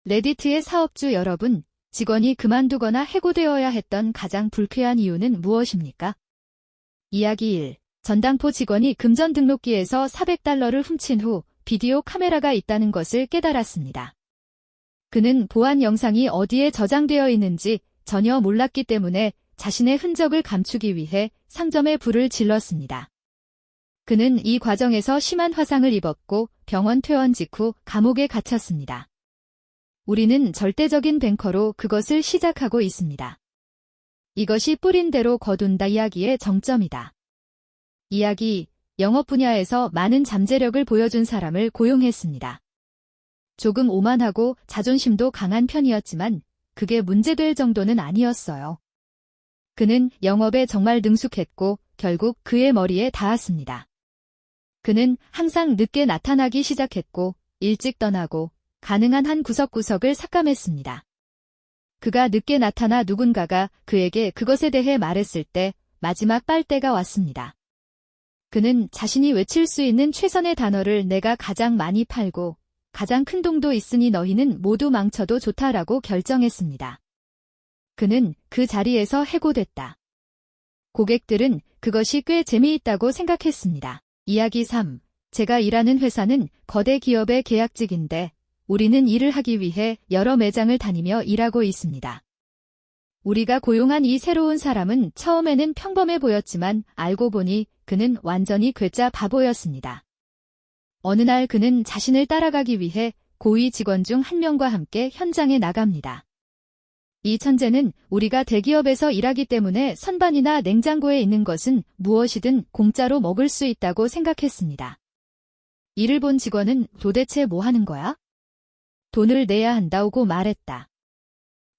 레디트의 사업주 여러분, 직원이 그만두거나 해고되어야 했던 가장 불쾌한 이유는 무엇입니까? 이야기 1. 전당포 직원이 금전 등록기에서 $400를 훔친 후 비디오 카메라가 있다는 것을 깨달았습니다. 그는 보안 영상이 어디에 저장되어 있는지 전혀 몰랐기 때문에 자신의 흔적을 감추기 위해 상점에 불을 질렀습니다. 그는 이 과정에서 심한 화상을 입었고 병원 퇴원 직후 감옥에 갇혔습니다. 우리는 절대적인 뱅커로 그것을 시작하고 있습니다. 이것이 뿌린 대로 거둔다 이야기의 정점이다. 이야기, 영업 분야에서 많은 잠재력을 보여준 사람을 고용했습니다. 조금 오만하고 자존심도 강한 편이었지만 그게 문제될 정도는 아니었어요. 그는 영업에 정말 능숙했고 결국 그의 머리에 닿았습니다. 그는 항상 늦게 나타나기 시작했고 일찍 떠나고 가능한 한 구석구석을 삭감했습니다. 그가 늦게 나타나 누군가가 그에게 그것에 대해 말했을 때 마지막 빨대가 왔습니다. 그는 자신이 외칠 수 있는 최선의 단어를 내가 가장 많이 팔고 가장 큰 돈도 있으니 너희는 모두 망쳐도 좋다라고 결정했습니다. 그는 그 자리에서 해고됐다. 고객들은 그것이 꽤 재미있다고 생각했습니다. 이야기 3. 제가 일하는 회사는 거대 기업의 계약직인데 우리는 일을 하기 위해 여러 매장을 다니며 일하고 있습니다. 우리가 고용한 이 새로운 사람은 처음에는 평범해 보였지만 알고 보니 그는 완전히 괴짜 바보였습니다. 어느 날 그는 자신을 따라가기 위해 고위 직원 중 한 명과 함께 현장에 나갑니다. 이 천재는 우리가 대기업에서 일하기 때문에 선반이나 냉장고에 있는 것은 무엇이든 공짜로 먹을 수 있다고 생각했습니다. 이를 본 직원은 도대체 뭐 하는 거야? 돈을 내야 한다고 말했다.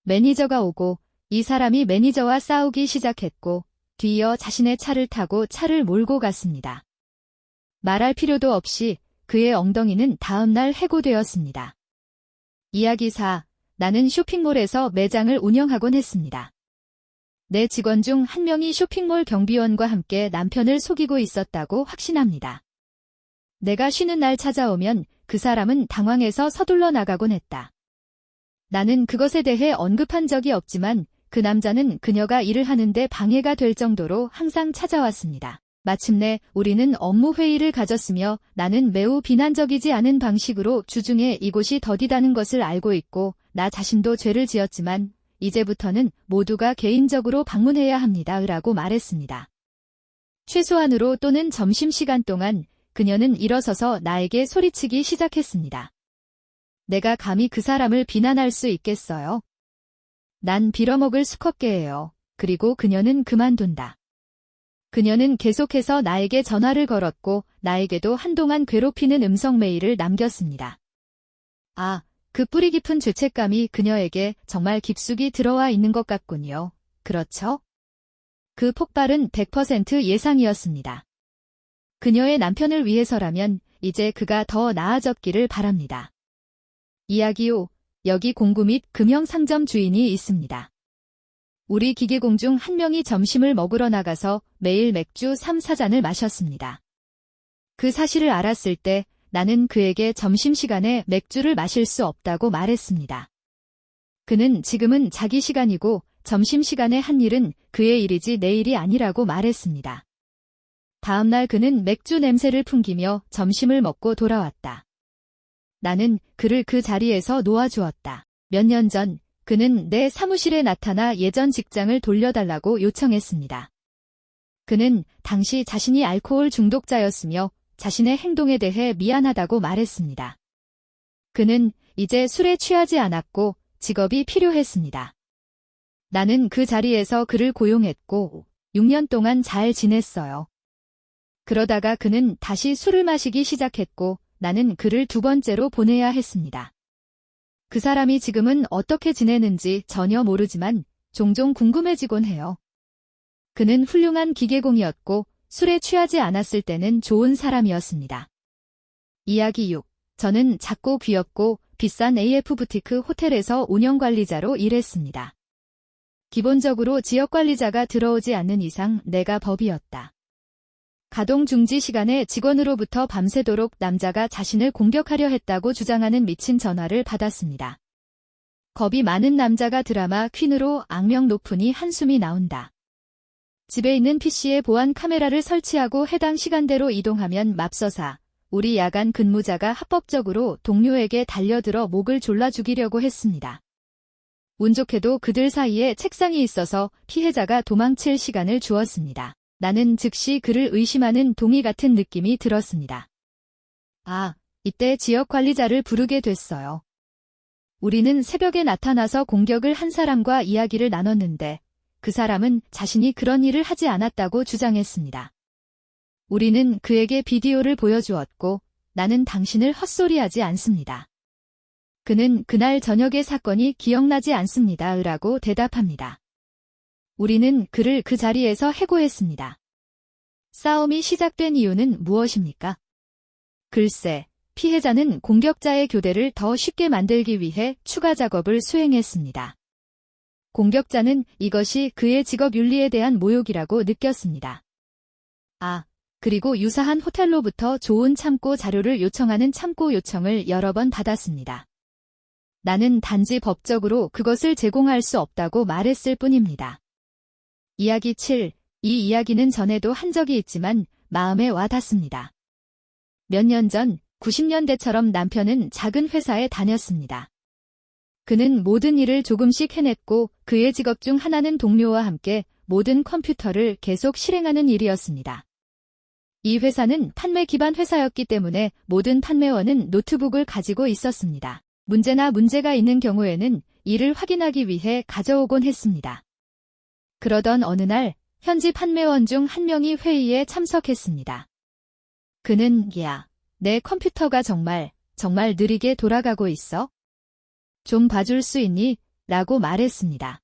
매니저가 오고 이 사람이 매니저와 싸우기 시작했고 뒤이어 자신의 차를 타고 차를 몰고 갔습니다. 말할 필요도 없이 그의 엉덩이는 다음 날 해고되었습니다. 이야기 4. 나는 쇼핑몰에서 매장을 운영하곤 했습니다. 내 직원 중 한 명이 쇼핑몰 경비원과 함께 남편을 속이고 있었다고 확신합니다. 내가 쉬는 날 찾아오면 그 사람은 당황해서 서둘러 나가곤 했다. 나는 그것에 대해 언급한 적이 없지만 그 남자는 그녀가 일을 하는데 방해가 될 정도로 항상 찾아왔습니다. 마침내 우리는 업무 회의를 가졌으며 나는 매우 비난적이지 않은 방식으로 주중에 이곳이 더디다는 것을 알고 있고 나 자신도 죄를 지었지만 이제부터는 모두가 개인적으로 방문해야 합니다. 라고 말했습니다. 최소한으로 또는 점심시간 동안 그녀는 일어서서 나에게 소리치기 시작했습니다. 내가 감히 그 사람을 비난할 수 있겠어요? 난 빌어먹을 수컷개예요. 그리고 그녀는 그만둔다. 그녀는 계속해서 나에게 전화를 걸었고 나에게도 한동안 괴롭히는 음성 메일을 남겼습니다. 아, 그 뿌리 깊은 죄책감이 그녀에게 정말 깊숙이 들어와 있는 것 같군요. 그렇죠? 그 폭발은 100% 예상이었습니다. 그녀의 남편을 위해서라면 이제 그가 더 나아졌기를 바랍니다. 이야기 5. 여기 공구 및 금형 상점 주인이 있습니다. 우리 기계공 중 한 명이 점심을 먹으러 나가서 매일 맥주 3-4잔을 마셨습니다. 그 사실을 알았을 때 나는 그에게 점심시간에 맥주를 마실 수 없다고 말했습니다. 그는 지금은 자기 시간이고 점심시간에 한 일은 그의 일이지 내 일이 아니라고 말했습니다. 다음 날 그는 맥주 냄새를 풍기며 점심을 먹고 돌아왔다. 나는 그를 그 자리에서 놓아주었다. 몇 년 전 그는 내 사무실에 나타나 예전 직장을 돌려달라고 요청했습니다. 그는 당시 자신이 알코올 중독자였으며 자신의 행동에 대해 미안하다고 말했습니다. 그는 이제 술에 취하지 않았고 직업이 필요했습니다. 나는 그 자리에서 그를 고용했고 6년 동안 잘 지냈어요. 그러다가 그는 다시 술을 마시기 시작했고 나는 그를 2번째로 보내야 했습니다. 그 사람이 지금은 어떻게 지내는지 전혀 모르지만 종종 궁금해지곤 해요. 그는 훌륭한 기계공이었고 술에 취하지 않았을 때는 좋은 사람이었습니다. 이야기 6. 저는 작고 귀엽고 비싼 AF 부티크 호텔에서 운영관리자로 일했습니다. 기본적으로 지역관리자가 들어오지 않는 이상 내가 법이었다. 가동 중지 시간에 직원으로부터 밤새도록 남자가 자신을 공격하려 했다고 주장하는 미친 전화를 받았습니다. 겁이 많은 남자가 드라마 퀸으로 악명 높으니 한숨이 나온다. 집에 있는 PC에 보안 카메라를 설치하고 해당 시간대로 이동하면 맙서사 우리 야간 근무자가 합법적으로 동료에게 달려들어 목을 졸라 죽이려고 했습니다. 운 좋게도 그들 사이에 책상이 있어서 피해자가 도망칠 시간을 주었습니다. 나는 즉시 그를 의심하는 동의 같은 느낌이 들었습니다. 아, 이때 지역관리자를 부르게 됐어요. 우리는 새벽에 나타나서 공격을 한 사람과 이야기를 나눴는데 그 사람은 자신이 그런 일을 하지 않았다고 주장했습니다. 우리는 그에게 비디오를 보여주었고 나는 당신을 헛소리하지 않습니다. 그는 그날 저녁의 사건이 기억나지 않습니다. 라고 대답합니다. 우리는 그를 그 자리에서 해고했습니다. 싸움이 시작된 이유는 무엇입니까? 글쎄, 피해자는 공격자의 교대를 더 쉽게 만들기 위해 추가 작업을 수행했습니다. 공격자는 이것이 그의 직업 윤리에 대한 모욕이라고 느꼈습니다. 아, 그리고 유사한 호텔로부터 좋은 참고 자료를 요청하는 참고 요청을 여러 번 받았습니다. 나는 단지 법적으로 그것을 제공할 수 없다고 말했을 뿐입니다. 이야기 7. 이 이야기는 전에도 한 적이 있지만 마음에 와 닿습니다. 몇 년 전 90년대처럼 남편은 작은 회사에 다녔습니다. 그는 모든 일을 조금씩 해냈고 그의 직업 중 하나는 동료와 함께 모든 컴퓨터를 계속 실행하는 일이었습니다. 이 회사는 판매 기반 회사였기 때문에 모든 판매원은 노트북을 가지고 있었습니다. 문제가 있는 경우에는 이를 확인하기 위해 가져오곤 했습니다. 그러던 어느 날 현지 판매원 중 한 명이 회의에 참석했습니다. 그는 야, 내 컴퓨터가 정말 느리게 돌아가고 있어? 좀 봐줄 수 있니? 라고 말했습니다.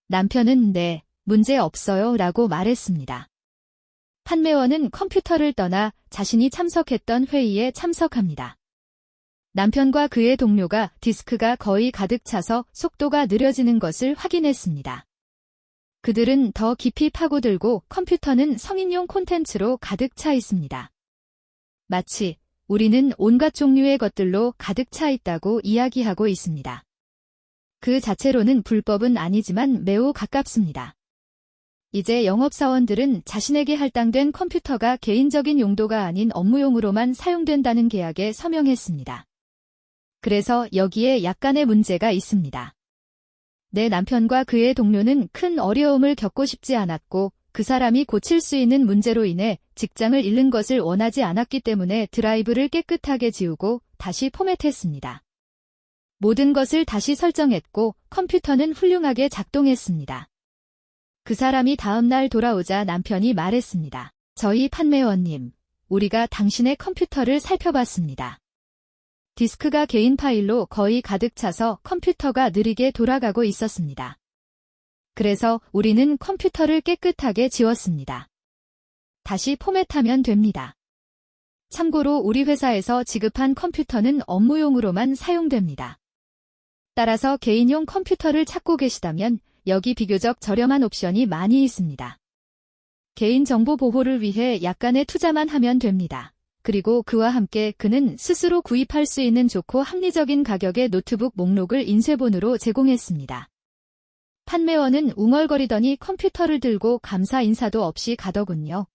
남편은 네, 문제 없어요 라고 말했습니다. 판매원은 컴퓨터를 떠나 자신이 참석했던 회의에 참석합니다. 남편과 그의 동료가 디스크가 거의 가득 차서 속도가 느려지는 것을 확인했습니다. 그들은 더 깊이 파고들고 컴퓨터는 성인용 콘텐츠로 가득 차 있습니다. 마치 우리는 온갖 종류의 것들로 가득 차 있다고 이야기하고 있습니다. 그 자체로는 불법은 아니지만 매우 가깝습니다. 이제 영업사원들은 자신에게 할당된 컴퓨터가 개인적인 용도가 아닌 업무용으로만 사용된다는 계약에 서명했습니다. 그래서 여기에 약간의 문제가 있습니다. 내 남편과 그의 동료는 큰 어려움을 겪고 싶지 않았고 그 사람이 고칠 수 있는 문제로 인해 직장을 잃는 것을 원하지 않았기 때문에 드라이브를 깨끗하게 지우고 다시 포맷했습니다. 모든 것을 다시 설정했고 컴퓨터는 훌륭하게 작동했습니다. 그 사람이 다음 날 돌아오자 남편이 말했습니다. 저희 판매원님, 우리가 당신의 컴퓨터를 살펴봤습니다. 디스크가 개인 파일로 거의 가득 차서 컴퓨터가 느리게 돌아가고 있었습니다. 그래서 우리는 컴퓨터를 깨끗하게 지웠습니다. 다시 포맷하면 됩니다. 참고로 우리 회사에서 지급한 컴퓨터는 업무용으로만 사용됩니다. 따라서 개인용 컴퓨터를 찾고 계시다면 여기 비교적 저렴한 옵션이 많이 있습니다. 개인정보 보호를 위해 약간의 투자만 하면 됩니다. 그리고 그와 함께 그는 스스로 구입할 수 있는 좋고 합리적인 가격의 노트북 목록을 인쇄본으로 제공했습니다. 판매원은 웅얼거리더니 컴퓨터를 들고 감사 인사도 없이 가더군요.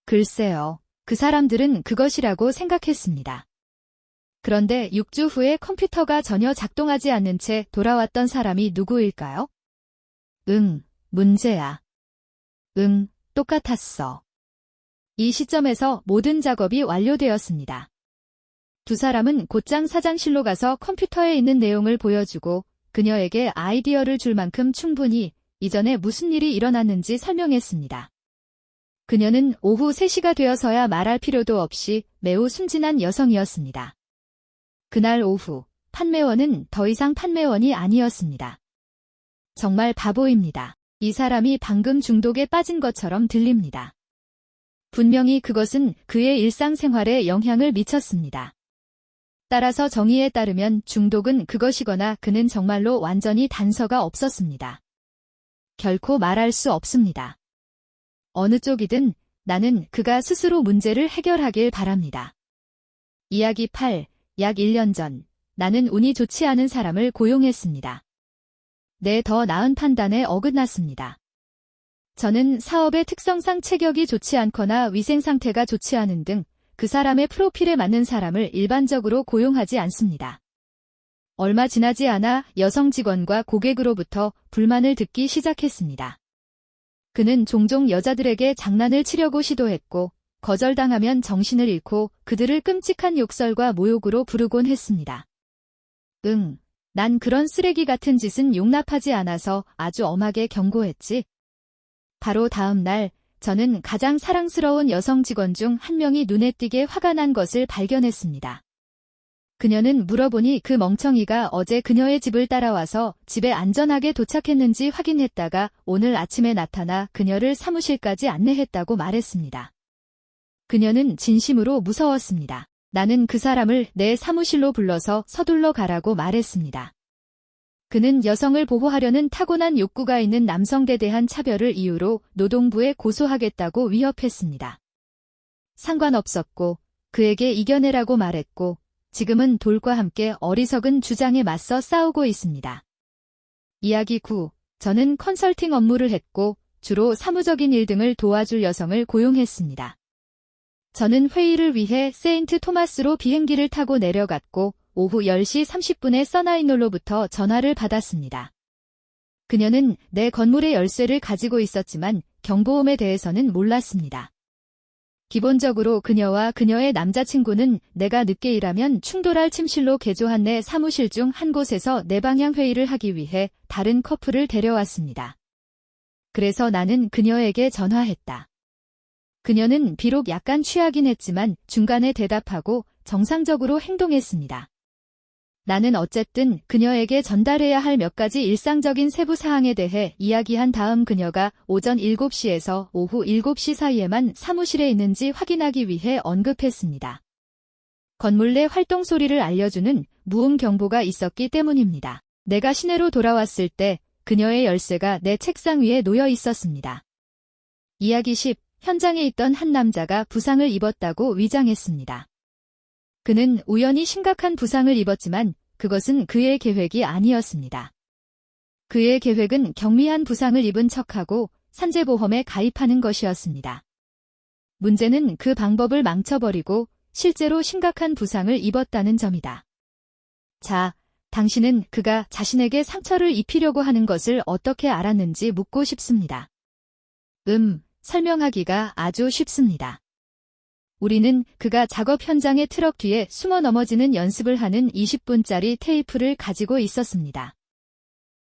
글쎄요, 그 사람들은 그것이라고 생각했습니다. 그런데 6주 후에 컴퓨터가 전혀 작동하지 않는 채 돌아왔던 사람이 누구일까요? 문제야. 똑같았어. 이 시점에서 모든 작업이 완료되었습니다. 두 사람은 곧장 사장실로 가서 컴퓨터에 있는 내용을 보여주고 그녀에게 아이디어를 줄 만큼 충분히 이전에 무슨 일이 일어났는지 설명했습니다. 그녀는 오후 3시가 되어서야 말할 필요도 없이 매우 순진한 여성이었습니다. 그날 오후 판매원은 더 이상 판매원이 아니었습니다. 정말 바보입니다. 이 사람이 방금 중독에 빠진 것처럼 들립니다. 분명히 그것은 그의 일상생활에 영향을 미쳤습니다. 따라서 정의에 따르면 중독은 그것이거나 그는 정말로 완전히 단서가 없었습니다. 결코 말할 수 없습니다. 어느 쪽이든 나는 그가 스스로 문제를 해결하길 바랍니다. 이야기 8. 약 1년 전 나는 운이 좋지 않은 사람을 고용했습니다. 내 더 나은 판단에 어긋났습니다. 저는 사업의 특성상 체격이 좋지 않거나 위생 상태가 좋지 않은 등 그 사람의 프로필에 맞는 사람을 일반적으로 고용하지 않습니다. 얼마 지나지 않아 여성 직원과 고객으로부터 불만을 듣기 시작했습니다. 그는 종종 여자들에게 장난을 치려고 시도했고 거절당하면 정신을 잃고 그들을 끔찍한 욕설과 모욕으로 부르곤 했습니다. 난 그런 쓰레기 같은 짓은 용납하지 않아서 아주 엄하게 경고했지. 바로 다음 날 저는 가장 사랑스러운 여성 직원 중 한 명이 눈에 띄게 화가 난 것을 발견했습니다. 그녀는 물어보니 그 멍청이가 어제 그녀의 집을 따라와서 집에 안전하게 도착했는지 확인했다가 오늘 아침에 나타나 그녀를 사무실까지 안내했다고 말했습니다. 그녀는 진심으로 무서웠습니다. 나는 그 사람을 내 사무실로 불러서 서둘러 가라고 말했습니다. 그는 여성을 보호하려는 타고난 욕구가 있는 남성에 대한 차별을 이유로 노동부에 고소하겠다고 위협했습니다. 상관없었고 그에게 이겨내라고 말했고 지금은 돌과 함께 어리석은 주장에 맞서 싸우고 있습니다. 이야기 9. 저는 컨설팅 업무를 했고 주로 사무적인 일 등을 도와줄 여성을 고용했습니다. 저는 회의를 위해 세인트 토마스로 비행기를 타고 내려갔고 오후 10시 30분에 서나이놀로부터 전화를 받았습니다. 그녀는 내 건물의 열쇠를 가지고 있었지만 경보음에 대해서는 몰랐습니다. 기본적으로 그녀와 그녀의 남자친구는 내가 늦게 일하면 충돌할 침실로 개조한 내 사무실 중 한 곳에서 내방향 회의를 하기 위해 다른 커플을 데려왔습니다. 그래서 나는 그녀에게 전화했다. 그녀는 비록 약간 취하긴 했지만 중간에 대답하고 정상적으로 행동했습니다. 나는 어쨌든 그녀에게 전달해야 할 몇 가지 일상적인 세부 사항에 대해 이야기한 다음 그녀가 오전 7시에서 오후 7시 사이에만 사무실에 있는지 확인하기 위해 언급했습니다. 건물 내 활동 소리를 알려주는 무음 경보가 있었기 때문입니다. 내가 시내로 돌아왔을 때 그녀의 열쇠가 내 책상 위에 놓여 있었습니다. 이야기 10. 현장에 있던 한 남자가 부상을 입었다고 위장했습니다. 그는 우연히 심각한 부상을 입었지만 그것은 그의 계획이 아니었습니다. 그의 계획은 경미한 부상을 입은 척하고 산재보험에 가입하는 것이었습니다. 문제는 그 방법을 망쳐버리고 실제로 심각한 부상을 입었다는 점이다. 자, 당신은 그가 자신에게 상처를 입히려고 하는 것을 어떻게 알았는지 묻고 싶습니다. 설명하기가 아주 쉽습니다. 우리는 그가 작업 현장의 트럭 뒤에 숨어 넘어지는 연습을 하는 20분짜리 테이프를 가지고 있었습니다.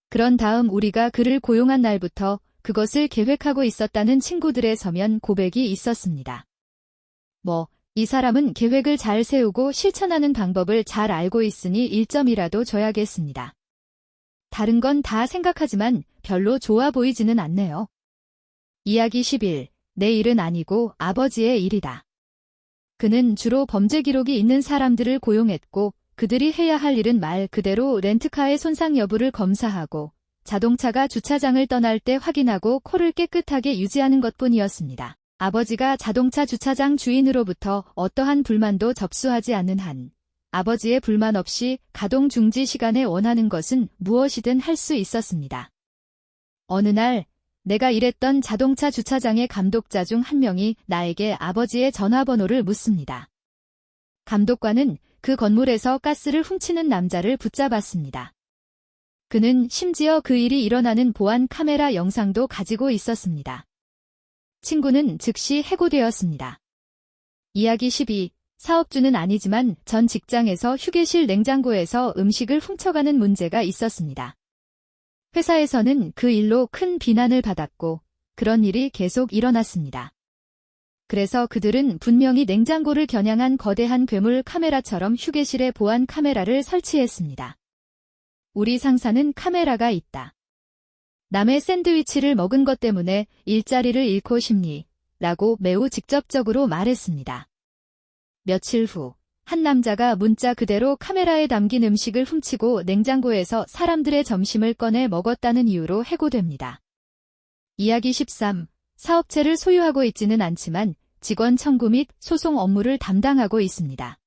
그런 다음 우리가 그를 고용한 날부터 그것을 계획하고 있었다는 친구들의 서면 고백이 있었습니다. 이 사람은 계획을 잘 세우고 실천하는 방법을 잘 알고 있으니 1점이라도 줘야겠습니다. 다른 건 다 생각하지만 별로 좋아 보이지는 않네요. 이야기 11. 내 일은 아니고 아버지의 일이다. 그는 주로 범죄 기록이 있는 사람들을 고용했고 그들이 해야 할 일은 말 그대로 렌트카의 손상 여부를 검사하고 자동차가 주차장을 떠날 때 확인하고 코를 깨끗하게 유지하는 것뿐이었습니다. 아버지가 자동차 주차장 주인으로부터 어떠한 불만도 접수하지 않는 한 아버지의 불만 없이 가동 중지 시간에 원하는 것은 무엇이든 할 수 있었습니다. 어느 날 내가 일했던 자동차 주차장의 감독자 중 한 명이 나에게 아버지의 전화번호를 묻습니다. 감독관은 그 건물에서 가스를 훔치는 남자를 붙잡았습니다. 그는 심지어 그 일이 일어나는 보안 카메라 영상도 가지고 있었습니다. 친구는 즉시 해고되었습니다. 이야기 12. 사업주는 아니지만 전 직장에서 휴게실 냉장고에서 음식을 훔쳐가는 문제가 있었습니다. 회사에서는 그 일로 큰 비난을 받았고 그런 일이 계속 일어났습니다. 그래서 그들은 분명히 냉장고를 겨냥한 거대한 괴물 카메라처럼 휴게실에 보안 카메라를 설치했습니다. 우리 상사는 카메라가 있다. 남의 샌드위치를 먹은 것 때문에 일자리를 잃고 싶니? 라고 매우 직접적으로 말했습니다. 며칠 후 한 남자가 문자 그대로 카메라에 담긴 음식을 훔치고 냉장고에서 사람들의 점심을 꺼내 먹었다는 이유로 해고됩니다. 이야기 13. 사업체를 소유하고 있지는 않지만 직원 청구 및 소송 업무를 담당하고 있습니다.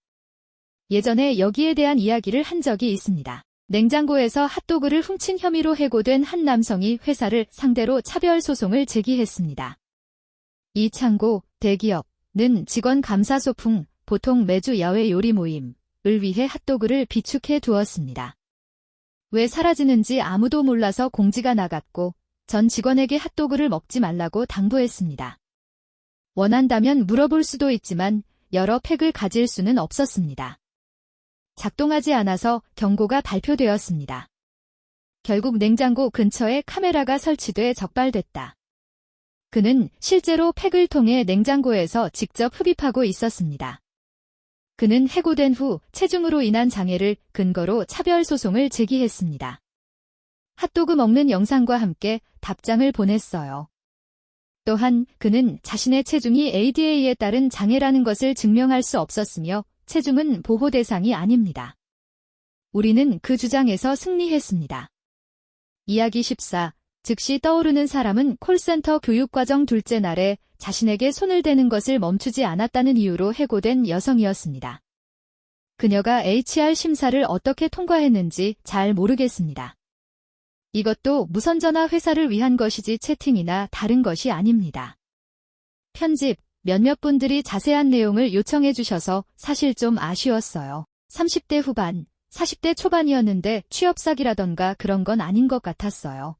예전에 여기에 대한 이야기를 한 적이 있습니다. 냉장고에서 핫도그를 훔친 혐의로 해고된 한 남성이 회사를 상대로 차별 소송을 제기했습니다. 이 창고, 대기업은 직원 감사 소풍, 보통 매주 야외 요리 모임을 위해 핫도그를 비축해 두었습니다. 왜 사라지는지 아무도 몰라서 공지가 나갔고 전 직원에게 핫도그를 먹지 말라고 당부했습니다. 원한다면 물어볼 수도 있지만 여러 팩을 가질 수는 없었습니다. 작동하지 않아서 경고가 발표되었습니다. 결국 냉장고 근처에 카메라가 설치돼 적발됐다. 그는 실제로 팩을 통해 냉장고에서 직접 흡입하고 있었습니다. 그는 해고된 후 체중으로 인한 장애를 근거로 차별 소송을 제기했습니다. 핫도그 먹는 영상과 함께 답장을 보냈어요. 또한 그는 자신의 체중이 ADA에 따른 장애라는 것을 증명할 수 없었으며 체중은 보호 대상이 아닙니다. 우리는 그 주장에서 승리했습니다. 이야기 14. 즉시 떠오르는 사람은 콜센터 교육과정 둘째 날에 자신에게 손을 대는 것을 멈추지 않았다는 이유로 해고된 여성이었습니다. 그녀가 HR 심사를 어떻게 통과했는지 잘 모르겠습니다. 이것도 무선전화 회사를 위한 것이지 채팅이나 다른 것이 아닙니다. 편집, 몇몇 분들이 자세한 내용을 요청해 주셔서 사실 좀 아쉬웠어요. 30대 후반, 40대 초반이었는데 취업 사기라던가 그런 건 아닌 것 같았어요.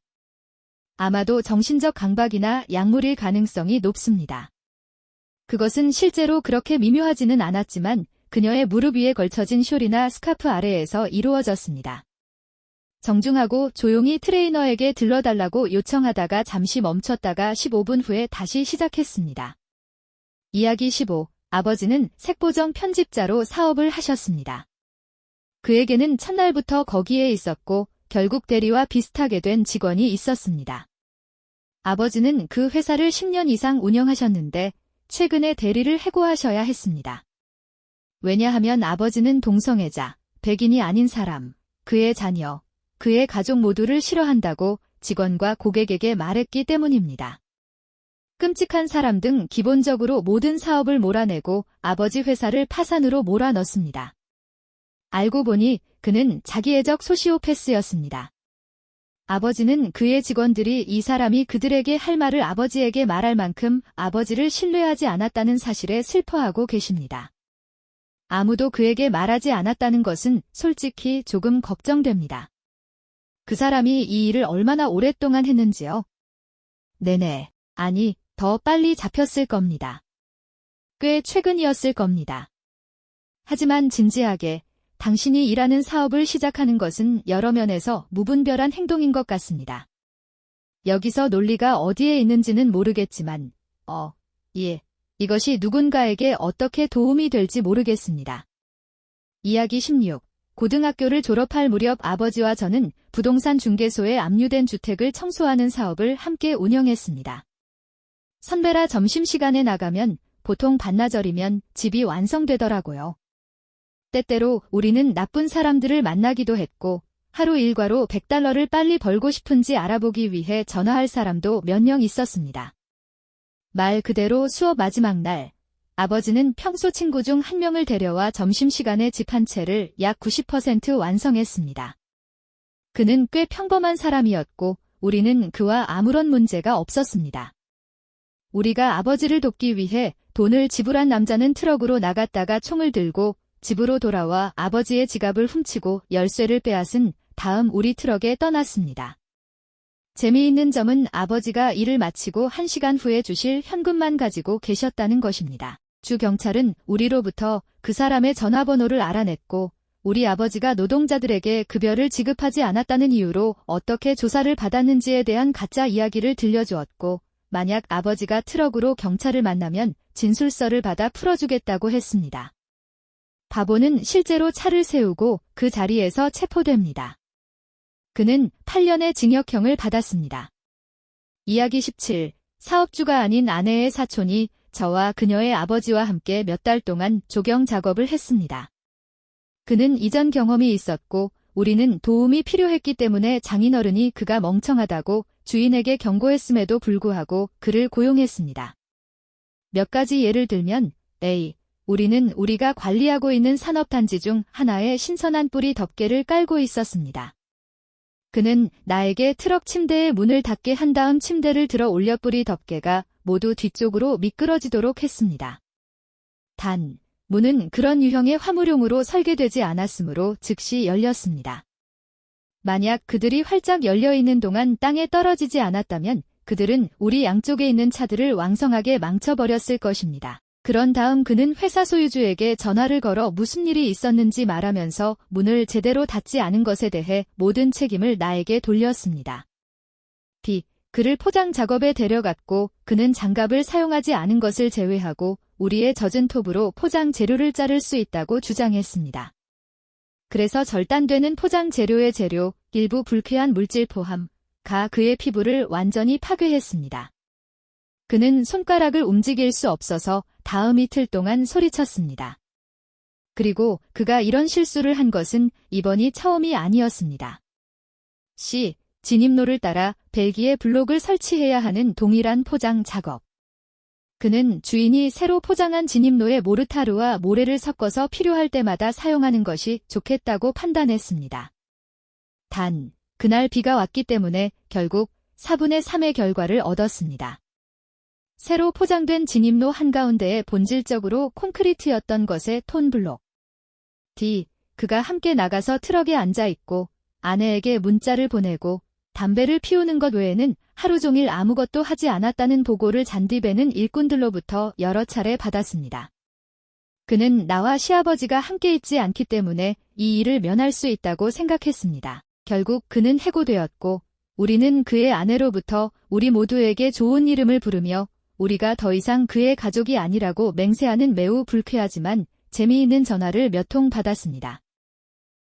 아마도 정신적 강박이나 약물일 가능성이 높습니다. 그것은 실제로 그렇게 미묘하지는 않았지만 그녀의 무릎 위에 걸쳐진 숄이나 스카프 아래에서 이루어졌습니다. 정중하고 조용히 트레이너에게 들러달라고 요청하다가 잠시 멈췄다가 15분 후에 다시 시작했습니다. 이야기 15. 아버지는 색보정 편집자로 사업을 하셨습니다. 그에게는 첫날부터 거기에 있었고 결국 대리와 비슷하게 된 직원이 있었습니다. 아버지는 그 회사를 10년 이상 운영하셨는데 최근에 대리를 해고하셔야 했습니다. 왜냐하면 아버지는 동성애자, 백인이 아닌 사람, 그의 자녀, 그의 가족 모두를 싫어한다고 직원과 고객에게 말했기 때문입니다. 끔찍한 사람 등 기본적으로 모든 사업을 몰아내고 아버지 회사를 파산으로 몰아넣습니다. 알고 보니 그는 자기애적 소시오패스였습니다. 아버지는 그의 직원들이 이 사람이 그들에게 할 말을 아버지에게 말할 만큼 아버지를 신뢰하지 않았다는 사실에 슬퍼하고 계십니다. 아무도 그에게 말하지 않았다는 것은 솔직히 조금 걱정됩니다. 그 사람이 이 일을 얼마나 오랫동안 했는지요? 네네, 아니, 더 빨리 잡혔을 겁니다. 꽤 최근이었을 겁니다. 하지만 진지하게 당신이 일하는 사업을 시작하는 것은 여러 면에서 무분별한 행동인 것 같습니다. 여기서 논리가 어디에 있는지는 모르겠지만, 이것이 누군가에게 어떻게 도움이 될지 모르겠습니다. 이야기 16. 고등학교를 졸업할 무렵 아버지와 저는 부동산 중개소에 압류된 주택을 청소하는 사업을 함께 운영했습니다. 선배라 점심시간에 나가면 보통 반나절이면 집이 완성되더라고요. 때때로 우리는 나쁜 사람들을 만나기도 했고 하루 일과로 $100를 빨리 벌고 싶은지 알아보기 위해 전화할 사람도 몇 명 있었습니다. 말 그대로 수업 마지막 날, 아버지는 평소 친구 중 한 명을 데려와 점심시간에 집 한 채를 약 90% 완성했습니다. 그는 꽤 평범한 사람이었고 우리는 그와 아무런 문제가 없었습니다. 우리가 아버지를 돕기 위해 돈을 지불한 남자는 트럭으로 나갔다가 총을 들고 집으로 돌아와 아버지의 지갑을 훔치고 열쇠를 빼앗은 다음 우리 트럭에 떠났습니다. 재미있는 점은 아버지가 일을 마치고 1시간 후에 주실 현금만 가지고 계셨다는 것입니다. 주 경찰은 우리로부터 그 사람의 전화번호를 알아냈고 우리 아버지가 노동자들에게 급여를 지급하지 않았다는 이유로 어떻게 조사를 받았는지에 대한 가짜 이야기를 들려주었고 만약 아버지가 트럭으로 경찰을 만나면 진술서를 받아 풀어주겠다고 했습니다. 바보는 실제로 차를 세우고 그 자리에서 체포됩니다. 그는 8년의 징역형을 받았습니다. 이야기 17. 사업주가 아닌 아내의 사촌이 저와 그녀의 아버지와 함께 몇 달 동안 조경 작업을 했습니다. 그는 이전 경험이 있었고 우리는 도움이 필요했기 때문에 장인어른이 그가 멍청하다고 주인에게 경고했음에도 불구하고 그를 고용했습니다. 몇 가지 예를 들면 A. 우리는 우리가 관리하고 있는 산업단지 중 하나에 신선한 뿌리 덮개를 깔고 있었습니다. 그는 나에게 트럭 침대의 문을 닫게 한 다음 침대를 들어 올려 뿌리 덮개가 모두 뒤쪽으로 미끄러지도록 했습니다. 단, 문은 그런 유형의 화물용으로 설계되지 않았으므로 즉시 열렸습니다. 만약 그들이 활짝 열려있는 동안 땅에 떨어지지 않았다면 그들은 우리 양쪽에 있는 차들을 왕성하게 망쳐버렸을 것입니다. 그런 다음 그는 회사 소유주에게 전화를 걸어 무슨 일이 있었는지 말하면서 문을 제대로 닫지 않은 것에 대해 모든 책임을 나에게 돌렸습니다. 그를 포장 작업에 데려갔고 그는 장갑을 사용하지 않은 것을 제외하고 우리의 젖은 톱으로 포장 재료를 자를 수 있다고 주장했습니다. 그래서 절단되는 포장 재료의 재료, 일부 불쾌한 물질 포함,가 그의 피부를 완전히 파괴했습니다. 그는 손가락을 움직일 수 없어서 다음 이틀 동안 소리쳤습니다. 그리고 그가 이런 실수를 한 것은 이번이 처음이 아니었습니다. 진입로를 따라 벨기에 블록을 설치해야 하는 동일한 포장 작업. 그는 주인이 새로 포장한 진입로에 모르타르와 모래를 섞어서 필요할 때마다 사용하는 것이 좋겠다고 판단했습니다. 단, 그날 비가 왔기 때문에 결국 4분의 3의 결과를 얻었습니다. 새로 포장된 진입로 한가운데에 본질적으로 콘크리트였던 것의 톤블록. 그가 함께 나가서 트럭에 앉아있고 아내에게 문자를 보내고 담배를 피우는 것 외에는 하루 종일 아무것도 하지 않았다는 보고를 잔디베는 일꾼들로부터 여러 차례 받았습니다. 그는 나와 시아버지가 함께 있지 않기 때문에 이 일을 면할 수 있다고 생각했습니다. 결국 그는 해고되었고 우리는 그의 아내로부터 우리 모두에게 좋은 이름을 부르며 우리가 더 이상 그의 가족이 아니라고 맹세하는 매우 불쾌하지만 재미있는 전화를 몇 통 받았습니다.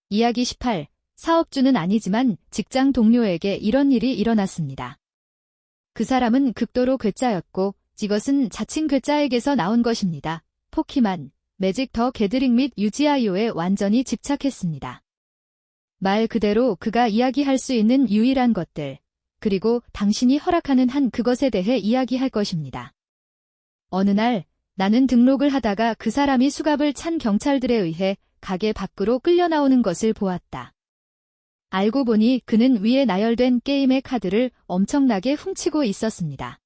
이야기 18. 사업주는 아니지만 직장 동료에게 이런 일이 일어났습니다. 그 사람은 극도로 괴짜였고 이것은 자칭 괴짜에게서 나온 것입니다. 포키만, 매직 더 게드링 및 UGIO에 완전히 집착했습니다. 말 그대로 그가 이야기할 수 있는 유일한 것들, 그리고 당신이 허락하는 한 그것에 대해 이야기할 것입니다. 어느 날 나는 등록을 하다가 그 사람이 수갑을 찬 경찰들에 의해 가게 밖으로 끌려 나오는 것을 보았다. 알고 보니 그는 위에 나열된 게임의 카드를 엄청나게 훔치고 있었습니다.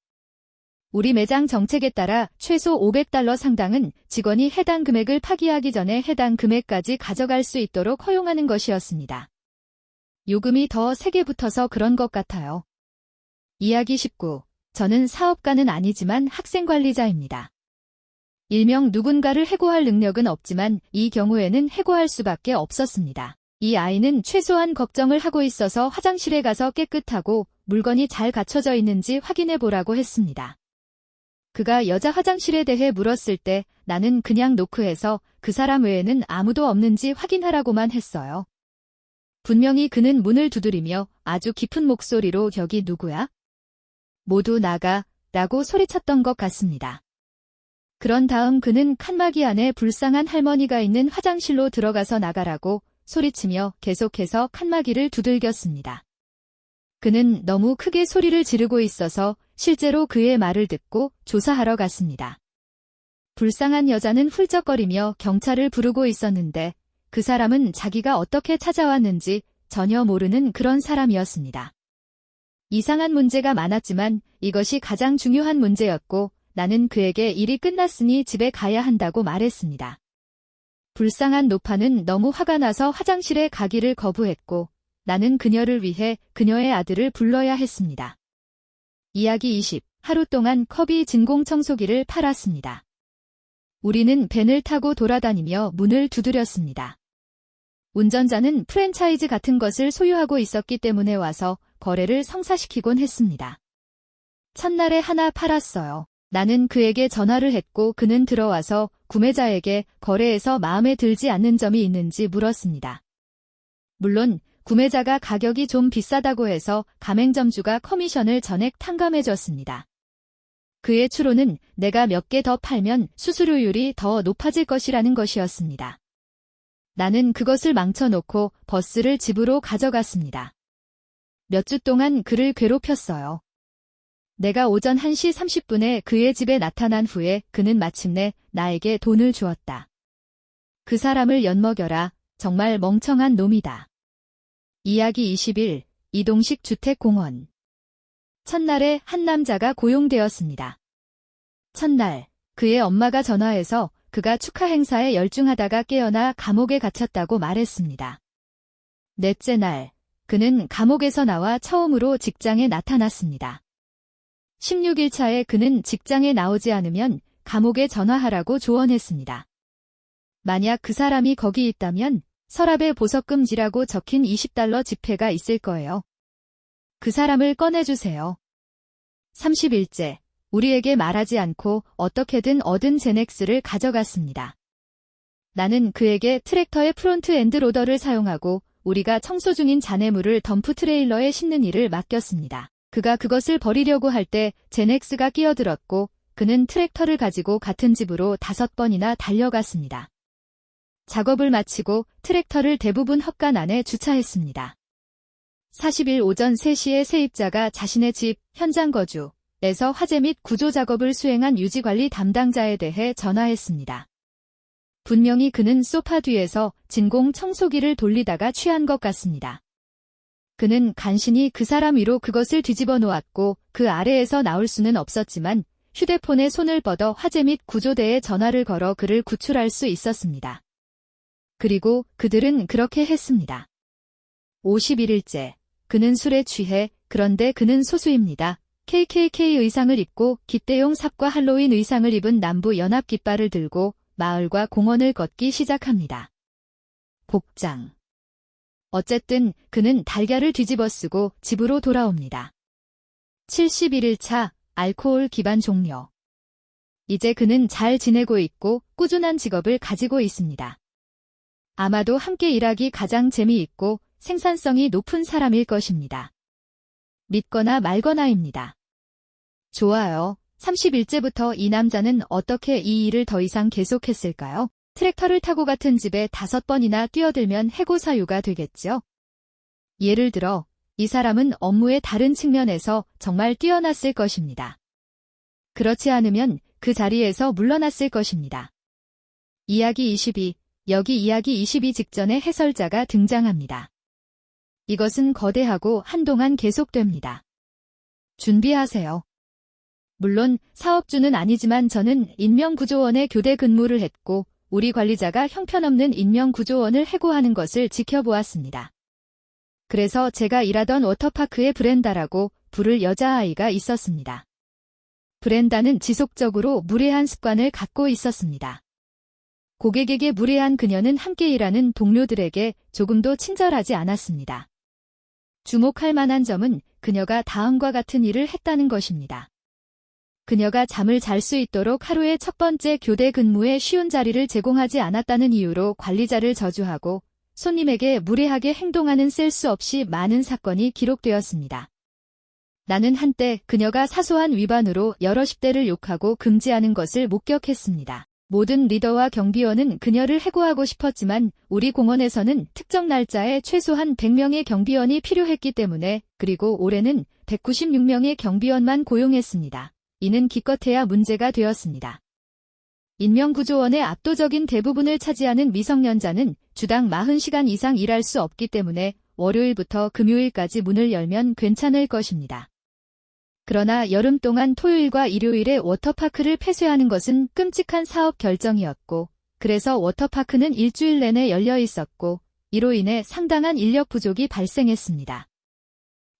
우리 매장 정책에 따라 최소 $500 상당은 직원이 해당 금액을 파기하기 전에 해당 금액까지 가져갈 수 있도록 허용하는 것이었습니다. 요금이 더 세게 붙어서 그런 것 같아요. 이야기 19. 저는 사업가는 아니지만 학생관리자입니다. 일명 누군가를 해고할 능력은 없지만 이 경우에는 해고할 수밖에 없었습니다. 이 아이는 최소한 걱정을 하고 있어서 화장실에 가서 깨끗하고 물건이 잘 갖춰져 있는지 확인해 보라고 했습니다. 그가 여자 화장실에 대해 물었을 때 나는 그냥 노크해서 그 사람 외에는 아무도 없는지 확인하라고만 했어요. 분명히 그는 문을 두드리며 아주 깊은 목소리로 여기 누구야? 모두 나가, 라고 소리쳤던 것 같습니다. 그런 다음 그는 칸막이 안에 불쌍한 할머니가 있는 화장실로 들어가서 나가라고 소리치며 계속해서 칸막이를 두들겼습니다. 그는 너무 크게 소리를 지르고 있어서 실제로 그의 말을 듣고 조사하러 갔습니다. 불쌍한 여자는 훌쩍거리며 경찰을 부르고 있었는데 그 사람은 자기가 어떻게 찾아왔는지 전혀 모르는 그런 사람이었습니다. 이상한 문제가 많았지만 이것이 가장 중요한 문제였고 나는 그에게 일이 끝났으니 집에 가야 한다고 말했습니다. 불쌍한 노파는 너무 화가 나서 화장실에 가기를 거부했고 나는 그녀를 위해 그녀의 아들을 불러야 했습니다. 이야기 20. 하루 동안 커비 진공청소기를 팔았습니다. 우리는 밴을 타고 돌아다니며 문을 두드렸습니다. 운전자는 프랜차이즈 같은 것을 소유하고 있었기 때문에 와서 거래를 성사시키곤 했습니다. 첫날에 하나 팔았어요. 나는 그에게 전화를 했고 그는 들어와서 구매자에게 거래에서 마음에 들지 않는 점이 있는지 물었습니다. 물론 구매자가 가격이 좀 비싸다고 해서 가맹점주가 커미션을 전액 탕감해줬습니다. 그의 추론은 내가 몇 개 더 팔면 수수료율이 더 높아질 것이라는 것이었습니다. 나는 그것을 망쳐놓고 버스를 집으로 가져갔습니다. 몇 주 동안 그를 괴롭혔어요. 내가 오전 1시 30분에 그의 집에 나타난 후에 그는 마침내 나에게 돈을 주었다. 그 사람을 엿먹여라. 정말 멍청한 놈이다. 이야기 21. 이동식 주택공원. 첫날에 한 남자가 고용되었습니다. 첫날, 그의 엄마가 전화해서 그가 축하 행사에 열중하다가 깨어나 감옥에 갇혔다고 말했습니다. 넷째 날, 그는 감옥에서 나와 처음으로 직장에 나타났습니다. 16일 차에 그는 직장에 나오지 않으면 감옥에 전화하라고 조언했습니다. 만약 그 사람이 거기 있다면 서랍에 보석금지라고 적힌 $20 지폐가 있을 거예요. 그 사람을 꺼내주세요. 30일째, 우리에게 말하지 않고 어떻게든 얻은 제넥스를 가져갔습니다. 나는 그에게 트랙터의 프론트 엔드 로더를 사용하고 우리가 청소 중인 잔해물을 덤프 트레일러에 싣는 일을 맡겼습니다. 그가 그것을 버리려고 할 때 제넥스가 끼어들었고 그는 트랙터를 가지고 같은 집으로 5번이나 달려갔습니다. 작업을 마치고 트랙터를 대부분 헛간 안에 주차했습니다. 40일 오전 3시에 세입자가 자신의 집 현장 거주에서 화재 및 구조 작업을 수행한 유지관리 담당자에 대해 전화했습니다. 분명히 그는 소파 뒤에서 진공 청소기를 돌리다가 취한 것 같습니다. 그는 간신히 그 사람 위로 그것을 뒤집어 놓았고 그 아래에서 나올 수는 없었지만 휴대폰에 손을 뻗어 화재 및 구조대에 전화를 걸어 그를 구출할 수 있었습니다. 그리고 그들은 그렇게 했습니다. 51일째, 그는 술에 취해 그런데 그는 소수입니다. KKK 의상을 입고 기대용 삽과 할로윈 의상을 입은 남부 연합 깃발을 들고 마을과 공원을 걷기 시작합니다. 복장. 어쨌든 그는 달걀을 뒤집어 쓰고 집으로 돌아옵니다. 71일차 알코올 기반 종료. 이제 그는 잘 지내고 있고 꾸준한 직업을 가지고 있습니다. 아마도 함께 일하기 가장 재미있고 생산성이 높은 사람일 것입니다. 믿거나 말거나입니다. 좋아요. 31제부터 이 남자는 어떻게 이 일을 더 이상 계속했을까요? 트랙터를 타고 같은 집에 5번이나 뛰어들면 해고 사유가 되겠죠? 예를 들어, 이 사람은 업무의 다른 측면에서 정말 뛰어났을 것입니다. 그렇지 않으면 그 자리에서 물러났을 것입니다. 이야기 22. 여기 이야기 22 직전에 해설자가 등장합니다. 이것은 거대하고 한동안 계속됩니다. 준비하세요. 물론 사업주는 아니지만 저는 인명구조원의 교대 근무를 했고 우리 관리자가 형편없는 인명구조원을 해고하는 것을 지켜보았습니다. 그래서 제가 일하던 워터파크에 브렌다라고 부를 여자아이가 있었습니다. 브렌다는 지속적으로 무례한 습관을 갖고 있었습니다. 고객에게 무례한 그녀는 함께 일하는 동료들에게 조금도 친절하지 않았습니다. 주목할 만한 점은 그녀가 다음과 같은 일을 했다는 것입니다. 그녀가 잠을 잘 수 있도록 하루의 첫 번째 교대 근무에 쉬운 자리를 제공하지 않았다는 이유로 관리자를 저주하고 손님에게 무례하게 행동하는 셀 수 없이 많은 사건이 기록되었습니다. 나는 한때 그녀가 사소한 위반으로 여러십 대를 욕하고 금지하는 것을 목격했습니다. 모든 리더와 경비원은 그녀를 해고하고 싶었지만 우리 공원에서는 특정 날짜에 최소한 100명의 경비원이 필요했기 때문에 그리고 올해는 196명의 경비원만 고용했습니다. 이는 기껏해야 문제가 되었습니다. 인명구조원의 압도적인 대부분을 차지하는 미성년자는 주당 40시간 이상 일할 수 없기 때문에 월요일부터 금요일까지 문을 열면 괜찮을 것입니다. 그러나 여름 동안 토요일과 일요일에 워터파크를 폐쇄하는 것은 끔찍한 사업 결정이었고 그래서 워터파크는 일주일 내내 열려 있었고 이로 인해 상당한 인력 부족이 발생했습니다.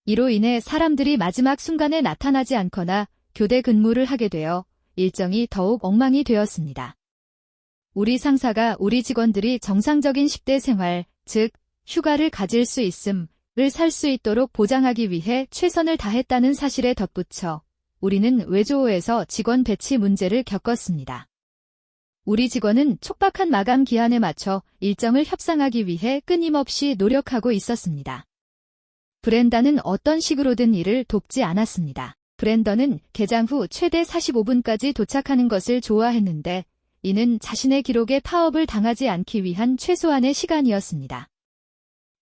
이로 인해 사람들이 마지막 순간에 나타나지 않거나 교대 근무를 하게 되어 일정이 더욱 엉망이 되었습니다. 우리 상사가 우리 직원들이 정상적인 10대 생활, 즉 휴가를 가질 수 있음을 살 수 있도록 보장하기 위해 최선을 다했다는 사실에 덧붙여 우리는 외조어에서 직원 배치 문제를 겪었습니다. 우리 직원은 촉박한 마감 기한에 맞춰 일정을 협상하기 위해 끊임없이 노력하고 있었습니다. 브렌다는 어떤 식으로든 일을 돕지 않았습니다. 브렌더는 개장 후 최대 45분까지 도착하는 것을 좋아했는데 이는 자신의 기록에 파업을 당하지 않기 위한 최소한의 시간이었습니다.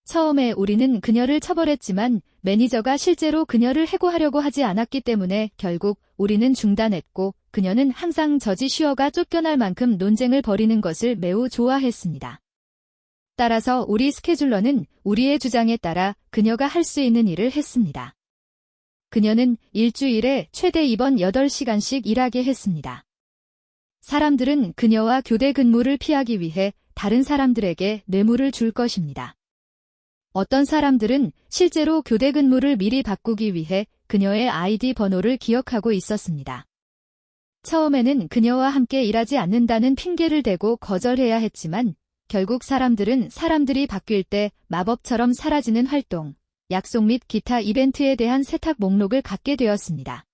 처음에 우리는 그녀를 처벌했지만 매니저가 실제로 그녀를 해고하려고 하지 않았기 때문에 결국 우리는 중단했고 그녀는 항상 저지 슈어가 쫓겨날 만큼 논쟁을 벌이는 것을 매우 좋아했습니다. 따라서 우리 스케줄러는 우리의 주장에 따라 그녀가 할 수 있는 일을 했습니다. 그녀는 일주일에 최대 입원 8시간씩 일하게 했습니다. 사람들은 그녀와 교대 근무를 피하기 위해 다른 사람들에게 뇌물을 줄 것입니다. 어떤 사람들은 실제로 교대 근무를 미리 바꾸기 위해 그녀의 아이디 번호를 기억하고 있었습니다. 처음에는 그녀와 함께 일하지 않는다는 핑계를 대고 거절해야 했지만 결국 사람들은 사람들이 바뀔 때 마법처럼 사라지는 활동, 약속 및 기타 이벤트에 대한 세탁 목록을 갖게 되었습니다.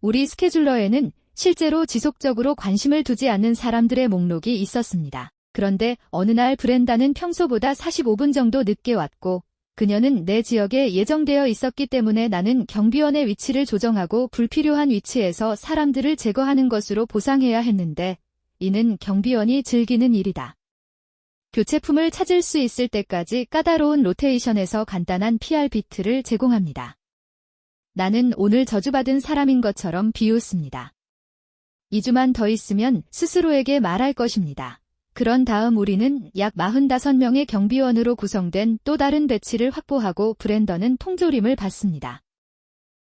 우리 스케줄러에는 실제로 지속적으로 관심을 두지 않는 사람들의 목록이 있었습니다. 그런데 어느 날 브렌다는 평소보다 45분 정도 늦게 왔고 그녀는 내 지역에 예정되어 있었기 때문에 나는 경비원의 위치를 조정하고 불필요한 위치에서 사람들을 제거하는 것으로 보상해야 했는데 이는 경비원이 즐기는 일이다. 교체품을 찾을 수 있을 때까지 까다로운 로테이션에서 간단한 PR 비트를 제공합니다. 나는 오늘 저주받은 사람인 것처럼 비웃습니다. 2주만 더 있으면 스스로에게 말할 것입니다. 그런 다음 우리는 약 45명의 경비원으로 구성된 또 다른 배치를 확보하고 브렌더는 통조림을 받습니다.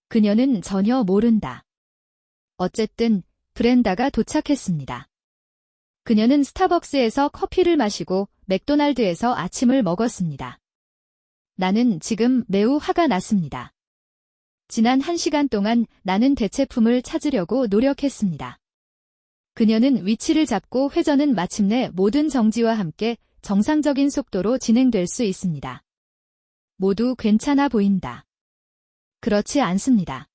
그녀는 전혀 모른다. 어쨌든 브렌다가 도착했습니다. 그녀는 스타벅스에서 커피를 마시고 맥도날드에서 아침을 먹었습니다. 나는 지금 매우 화가 났습니다. 지난 1시간 동안 나는 대체품을 찾으려고 노력했습니다. 그녀는 위치를 잡고 회전은 마침내 모든 정지와 함께 정상적인 속도로 진행될 수 있습니다. 모두 괜찮아 보인다. 그렇지 않습니다.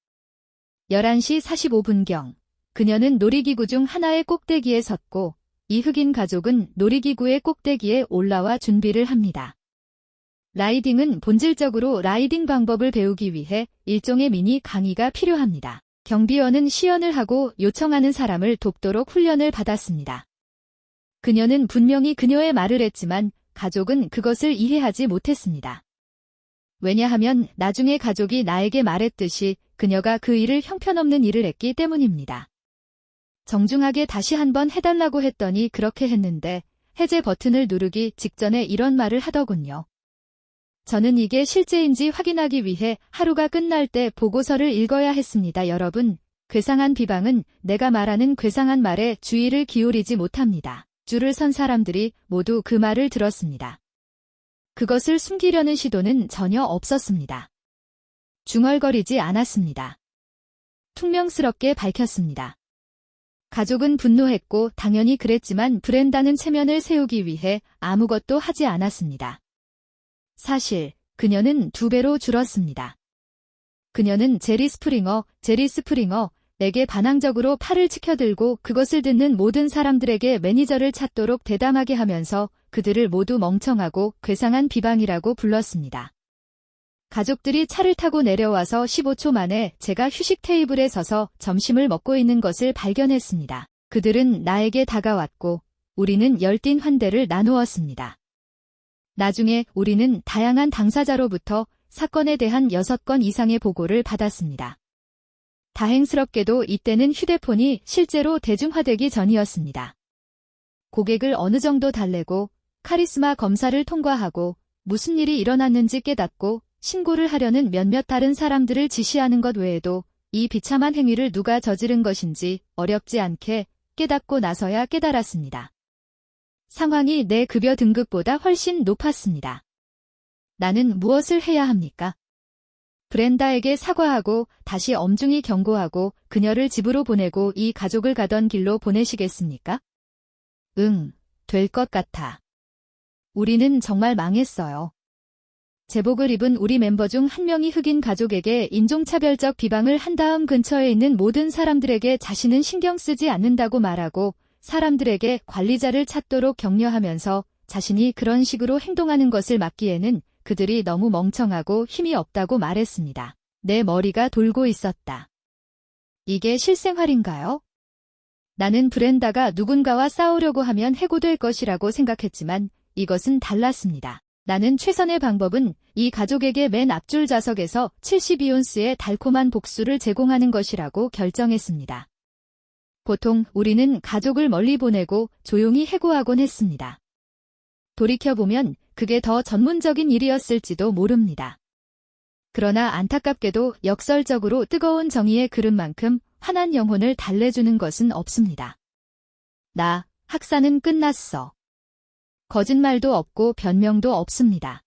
11시 45분경 그녀는 놀이기구 중 하나의 꼭대기에 섰고 이 흑인 가족은 놀이기구의 꼭대기에 올라와 준비를 합니다. 라이딩은 본질적으로 라이딩 방법을 배우기 위해 일종의 미니 강의가 필요합니다. 경비원은 시연을 하고 요청하는 사람을 돕도록 훈련을 받았습니다. 그녀는 분명히 그녀의 말을 했지만 가족은 그것을 이해하지 못했습니다. 왜냐하면 나중에 가족이 나에게 말했듯이 그녀가 그 일을 형편없는 일을 했기 때문입니다. 정중하게 다시 한번 해달라고 했더니 그렇게 했는데 해제 버튼을 누르기 직전에 이런 말을 하더군요. 저는 이게 실제인지 확인하기 위해 하루가 끝날 때 보고서를 읽어야 했습니다. 여러분, 괴상한 비방은 내가 말하는 괴상한 말에 주의를 기울이지 못합니다. 줄을 선 사람들이 모두 그 말을 들었습니다. 그것을 숨기려는 시도는 전혀 없었습니다. 중얼거리지 않았습니다. 퉁명스럽게 밝혔습니다. 가족은 분노했고 당연히 그랬지만 브렌다는 체면을 세우기 위해 아무것도 하지 않았습니다. 사실 그녀는 2배로 줄었습니다. 그녀는 제리 스프링어에게 반항적으로 팔을 치켜들고 그것을 듣는 모든 사람들에게 매니저를 찾도록 대담하게 하면서 그들을 모두 멍청하고 괴상한 비방이라고 불렀습니다. 가족들이 차를 타고 내려와서 15초 만에 제가 휴식 테이블에 서서 점심을 먹고 있는 것을 발견했습니다. 그들은 나에게 다가왔고 우리는 열띤 환대를 나누었습니다. 나중에 우리는 다양한 당사자로부터 사건에 대한 6건 이상의 보고를 받았습니다. 다행스럽게도 이때는 휴대폰이 실제로 대중화되기 전이었습니다. 고객을 어느 정도 달래고 카리스마 검사를 통과하고 무슨 일이 일어났는지 깨닫고 신고를 하려는 몇몇 다른 사람들을 지시하는 것 외에도 이 비참한 행위를 누가 저지른 것인지 어렵지 않게 깨닫고 나서야 깨달았습니다. 상황이 내 급여 등급보다 훨씬 높았습니다. 나는 무엇을 해야 합니까? 브렌다에게 사과하고 다시 엄중히 경고하고 그녀를 집으로 보내고 이 가족을 가던 길로 보내시겠습니까? 응, 될 것 같아. 우리는 정말 망했어요. 제복을 입은 우리 멤버 중 한 명이 흑인 가족에게 인종차별적 비방을 한 다음 근처에 있는 모든 사람들에게 자신은 신경 쓰지 않는다고 말하고 사람들에게 관리자를 찾도록 격려하면서 자신이 그런 식으로 행동하는 것을 막기에는 그들이 너무 멍청하고 힘이 없다고 말했습니다. 내 머리가 돌고 있었다. 이게 실생활인가요? 나는 브렌다가 누군가와 싸우려고 하면 해고될 것이라고 생각했지만 이것은 달랐습니다. 나는 최선의 방법은 이 가족에게 맨 앞줄 좌석에서 72온스의 달콤한 복수를 제공하는 것이라고 결정했습니다. 보통 우리는 가족을 멀리 보내고 조용히 해고하곤 했습니다. 돌이켜보면 그게 더 전문적인 일이었을지도 모릅니다. 그러나 안타깝게도 역설적으로 뜨거운 정의의 그릇만큼 환한 영혼을 달래주는 것은 없습니다. 학사는 끝났어. 거짓말도 없고 변명도 없습니다.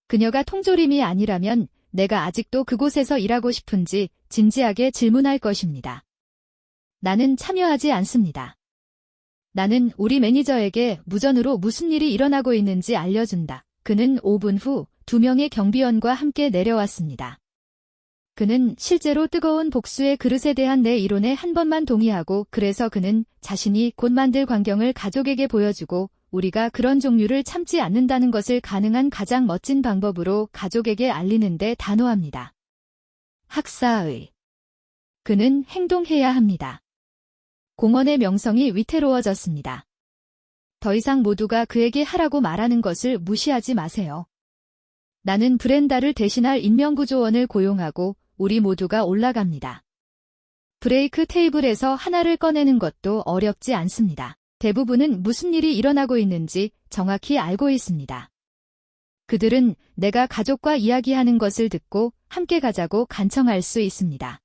그녀가 통조림이 아니라면 내가 아직도 그곳에서 일하고 싶은지 진지하게 질문할 것입니다. 나는 참여하지 않습니다. 나는 우리 매니저에게 무전으로 무슨 일이 일어나고 있는지 알려준다. 그는 5분 후 2명의 경비원과 함께 내려왔습니다. 그는 실제로 뜨거운 복수의 그릇에 대한 내 이론에 한 번만 동의하고 그래서 그는 자신이 곧 만들 광경을 가족에게 보여주고 우리가 그런 종류를 참지 않는다는 것을 가능한 가장 멋진 방법으로 가족에게 알리는데 단호합니다. 학사의. 그는 행동해야 합니다. 공원의 명성이 위태로워졌습니다. 더 이상 모두가 그에게 하라고 말하는 것을 무시하지 마세요. 나는 브렌다를 대신할 인명구조원을 고용하고 우리 모두가 올라갑니다. 브레이크 테이블에서 하나를 꺼내는 것도 어렵지 않습니다. 대부분은 무슨 일이 일어나고 있는지 정확히 알고 있습니다. 그들은 내가 가족과 이야기하는 것을 듣고 함께 가자고 간청할 수 있습니다.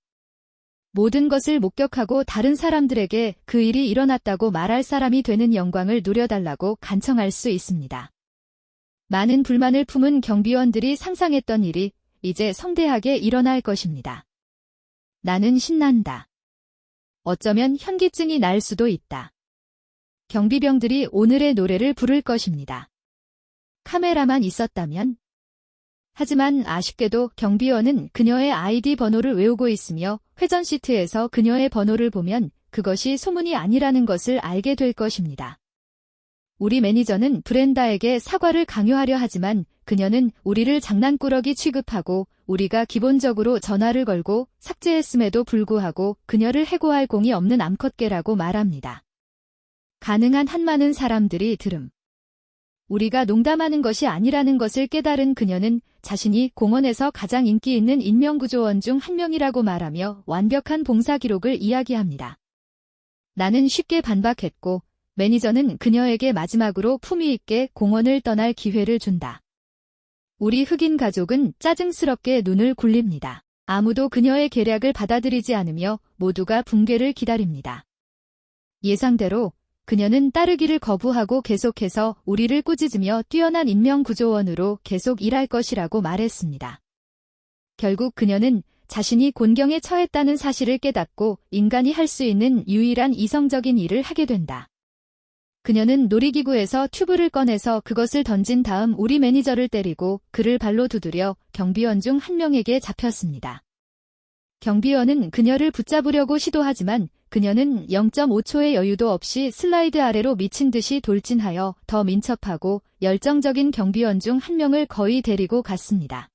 모든 것을 목격하고 다른 사람들에게 그 일이 일어났다고 말할 사람이 되는 영광을 누려달라고 간청할 수 있습니다. 많은 불만을 품은 경비원들이 상상했던 일이 이제 성대하게 일어날 것입니다. 나는 신난다. 어쩌면 현기증이 날 수도 있다. 경비병들이 오늘의 노래를 부를 것입니다. 카메라만 있었다면? 하지만 아쉽게도 경비원은 그녀의 아이디 번호를 외우고 있으며 회전 시트에서 그녀의 번호를 보면 그것이 소문이 아니라는 것을 알게 될 것입니다. 우리 매니저는 브렌다에게 사과를 강요하려 하지만 그녀는 우리를 장난꾸러기 취급하고 우리가 기본적으로 전화를 걸고 삭제했음에도 불구하고 그녀를 해고할 공이 없는 암컷개라고 말합니다. 가능한 한 많은 사람들이 들음. 우리가 농담하는 것이 아니라는 것을 깨달은 그녀는 자신이 공원에서 가장 인기 있는 인명구조원 중 한 명이라고 말하며 완벽한 봉사 기록을 이야기합니다. 나는 쉽게 반박했고 매니저는 그녀에게 마지막으로 품위 있게 공원을 떠날 기회를 준다. 우리 흑인 가족은 짜증스럽게 눈을 굴립니다. 아무도 그녀의 계략을 받아들이지 않으며 모두가 붕괴를 기다립니다. 예상대로 그녀는 따르기를 거부하고 계속해서 우리를 꾸짖으며 뛰어난 인명구조원으로 계속 일할 것이라고 말했습니다. 결국 그녀는 자신이 곤경에 처했다는 사실을 깨닫고 인간이 할 수 있는 유일한 이성적인 일을 하게 된다. 그녀는 놀이기구에서 튜브를 꺼내서 그것을 던진 다음 우리 매니저를 때리고 그를 발로 두드려 경비원 중 한 명에게 잡혔습니다. 경비원은 그녀를 붙잡으려고 시도하지만 그녀는 0.5초의 여유도 없이 슬라이드 아래로 미친 듯이 돌진하여 더 민첩하고 열정적인 경비원 중 한 명을 거의 데리고 갔습니다.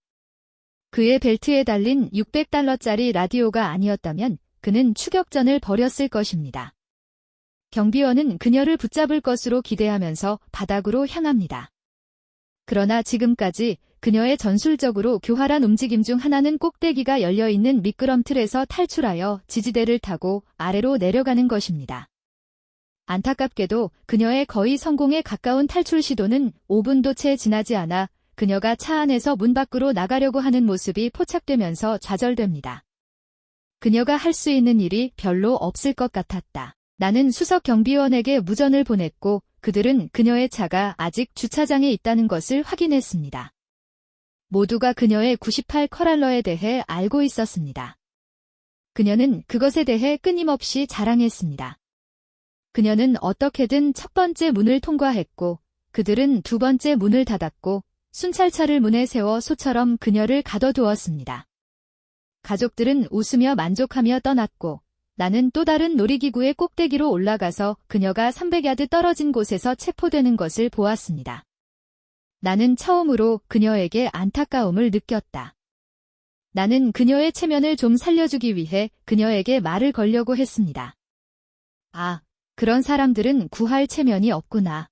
그의 벨트에 달린 $600짜리 라디오가 아니었다면 그는 추격전을 벌였을 것입니다. 경비원은 그녀를 붙잡을 것으로 기대하면서 바닥으로 향합니다. 그러나 지금까지 그녀의 전술적으로 교활한 움직임 중 하나는 꼭대기가 열려있는 미끄럼틀에서 탈출하여 지지대를 타고 아래로 내려가는 것입니다. 안타깝게도 그녀의 거의 성공에 가까운 탈출 시도는 5분도 채 지나지 않아 그녀가 차 안에서 문 밖으로 나가려고 하는 모습이 포착되면서 좌절됩니다. 그녀가 할 수 있는 일이 별로 없을 것 같았다. 나는 수석 경비원에게 무전을 보냈고 그들은 그녀의 차가 아직 주차장에 있다는 것을 확인했습니다. 모두가 그녀의 98 커랄러에 대해 알고 있었습니다. 그녀는 그것에 대해 끊임없이 자랑했습니다. 그녀는 어떻게든 첫 번째 문을 통과했고 그들은 두 번째 문을 닫았고 순찰차를 문에 세워 소처럼 그녀를 가둬두었습니다. 가족들은 웃으며 만족하며 떠났고 나는 또 다른 놀이기구의 꼭대기로 올라가서 그녀가 300야드 떨어진 곳에서 체포되는 것을 보았습니다. 나는 처음으로 그녀에게 안타까움을 느꼈다. 나는 그녀의 체면을 좀 살려주기 위해 그녀에게 말을 걸려고 했습니다. 아, 그런 사람들은 구할 체면이 없구나.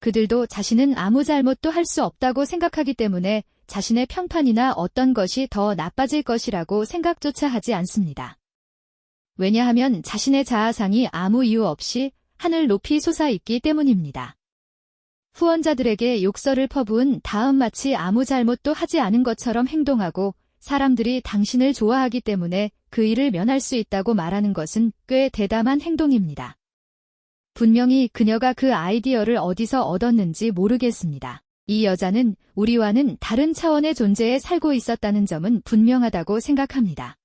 그들도 자신은 아무 잘못도 할 수 없다고 생각하기 때문에 자신의 평판이나 어떤 것이 더 나빠질 것이라고 생각조차 하지 않습니다. 왜냐하면 자신의 자아상이 아무 이유 없이 하늘 높이 솟아있기 때문입니다. 후원자들에게 욕설을 퍼부은 다음 마치 아무 잘못도 하지 않은 것처럼 행동하고 사람들이 당신을 좋아하기 때문에 그 일을 면할 수 있다고 말하는 것은 꽤 대담한 행동입니다. 분명히 그녀가 그 아이디어를 어디서 얻었는지 모르겠습니다. 이 여자는 우리와는 다른 차원의 존재에 살고 있었다는 점은 분명하다고 생각합니다.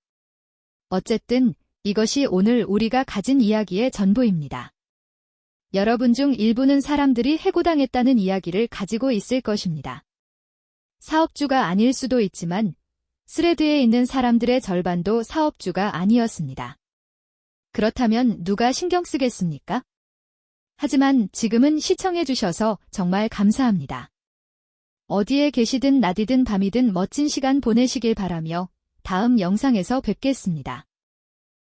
어쨌든 이것이 오늘 우리가 가진 이야기의 전부입니다. 여러분 중 일부는 사람들이 해고당했다는 이야기를 가지고 있을 것입니다. 사업주가 아닐 수도 있지만 스레드에 있는 사람들의 절반도 사업주가 아니었습니다. 그렇다면 누가 신경 쓰겠습니까? 하지만 지금은 시청해주셔서 정말 감사합니다. 어디에 계시든 낮이든 밤이든 멋진 시간 보내시길 바라며 다음 영상에서 뵙겠습니다.